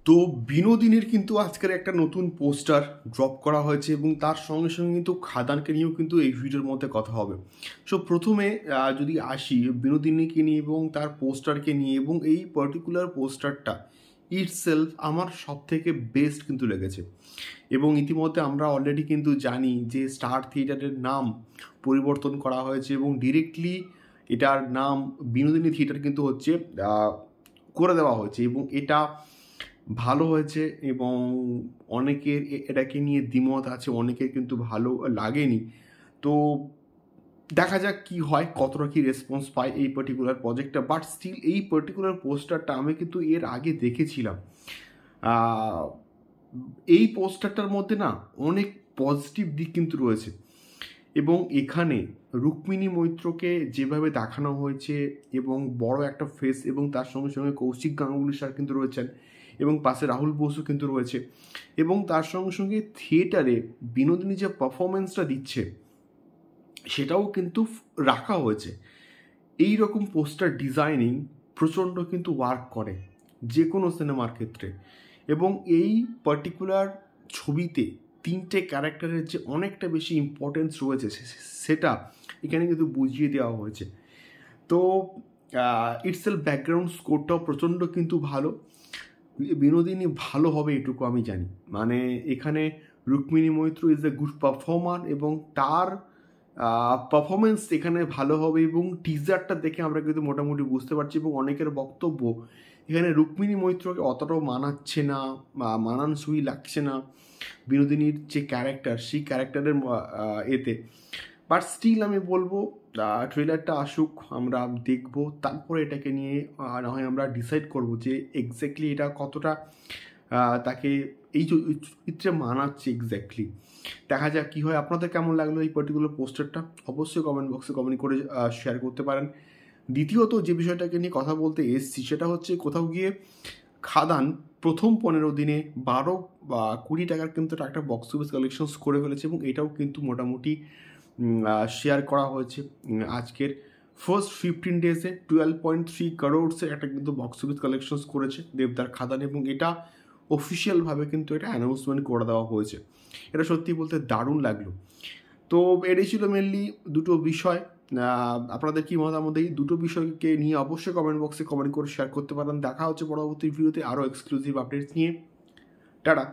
তো বিনোদিনীর কিন্তু আজকের একটা নতুন পোস্টার ড্রপ করা হয়েছে এবং তার সঙ্গে সঙ্গে কিন্তু খাদানকে নিয়েও কিন্তু এই ভিডিওর মধ্যে কথা হবে। সো প্রথমে যদি আসি বিনোদিনীকে নিয়ে এবং তার পোস্টারকে নিয়ে, এবং এই পার্টিকুলার পোস্টারটা ইটসেলফ আমার সব থেকে বেস্ট কিন্তু লেগেছে। এবং ইতিমধ্যে আমরা অলরেডি কিন্তু জানি যে স্টার থিয়েটারের নাম পরিবর্তন করা হয়েছে এবং ডিরেক্টলি এটার নাম বিনোদিনী থিয়েটার কিন্তু হচ্ছে করে দেওয়া হয়েছে, এবং এটা ভালো হয়েছে। এবং অনেকের এটাকে নিয়ে দ্বিমত আছে, অনেকের কিন্তু ভালো লাগেনি। তো দেখা যাক কি হয়, কতটা কি রেসপন্স পায় এই পার্টিকুলার প্রজেক্টটা। বাট স্টিল এই পার্টিকুলার পোস্টারটা আমি কিন্তু এর আগে দেখেছিলাম। এই পোস্টারটার মধ্যে না অনেক পজিটিভ দিক কিন্তু রয়েছে, এবং এখানে রুক্মিণী মৈত্রকে যেভাবে দেখানো হয়েছে এবং বড় একটা ফেস, এবং তার সঙ্গে সঙ্গে কৌশিক গাঙ্গুলি স্যার কিন্তু রয়েছেন, এবং পাশে রাহুল বোসও কিন্তু রয়েছে, এবং তার সঙ্গে সঙ্গে থিয়েটারে বিনোদিনী যে পারফরমেন্সটা দিচ্ছে সেটাও কিন্তু রাখা হয়েছে। এই রকম পোস্টার ডিজাইনিং প্রচণ্ড কিন্তু ওয়ার্ক করে যে কোনো সিনেমার ক্ষেত্রে, এবং এই পার্টিকুলার ছবিতে তিনটে ক্যারেক্টারের যে অনেকটা বেশি ইম্পর্টেন্স রয়েছে সেটা এখানে কিন্তু বুঝিয়ে দেওয়া হয়েছে। তো ইটসেলফ ব্যাকগ্রাউন্ড স্কোরটাও প্রচণ্ড কিন্তু ভালো। বিনোদিনী ভালো হবে এটুকু আমি জানি, মানে এখানে Rukmini Maitra is a good performer এবং তার পারফরমেন্স এখানে ভালো হবে, এবং টিজারটা দেখে আমরা কিন্তু মোটামুটি বুঝতে পারছি। এবং অনেকের বক্তব্য এখানে রুক্মিণী মৈত্রকে অতটাও মানাচ্ছে না বা মানানসই লাগছে না বিনোদিনীর যে ক্যারেক্টার সেই ক্যারেক্টারের এতে। বাট স্টিল আমি বলবো ট্রেলারটা আসুক, আমরা দেখবো, তারপরে এটাকে নিয়ে না হয় আমরা ডিসাইড করব যে এক্স্যাক্টলি এটা কতটা তাকে এই চরিত্রে মানাচ্ছে এক্স্যাক্টলি। দেখা যাক কী হয়। আপনাদের কেমন লাগলো এই পার্টিকুলার পোস্টারটা অবশ্যই কমেন্ট বক্সে কমেন্ট করে শেয়ার করতে পারেন। দ্বিতীয়ত যে বিষয়টাকে নিয়ে কথা বলতে এসছি সেটা হচ্ছে, কোথাও গিয়ে খাদান প্রথম 15 দিনে 12 বা 20 টাকার কিন্তু একটা বক্স অফিস কালেকশনস করে ফেলেছে, এবং এটাও কিন্তু মোটামুটি শেয়ার করা হয়েছে। আজকের ফার্স্ট 15 ডেজে 12.3 করোড়সের একটা কিন্তু বক্স অফিস কালেকশনস করেছে দেবদার খাদান, এবং এটা অফিসিয়ালভাবে কিন্তু এটা অ্যানাউন্সমেন্ট করে দেওয়া হয়েছে। এটা সত্যি বলতে দারুণ লাগলো। তো এটাই ছিল মেনলি দুটো বিষয়। আপনাদের কি মতামত এই দুটো বিষয়কে নিয়ে অবশ্যই কমেন্ট বক্সে কমেন্ট করে শেয়ার করতে পারেন। দেখা হচ্ছে পরবর্তী ভিডিওতে আরও এক্সক্লুসিভ আপডেটস নিয়ে। টাটা।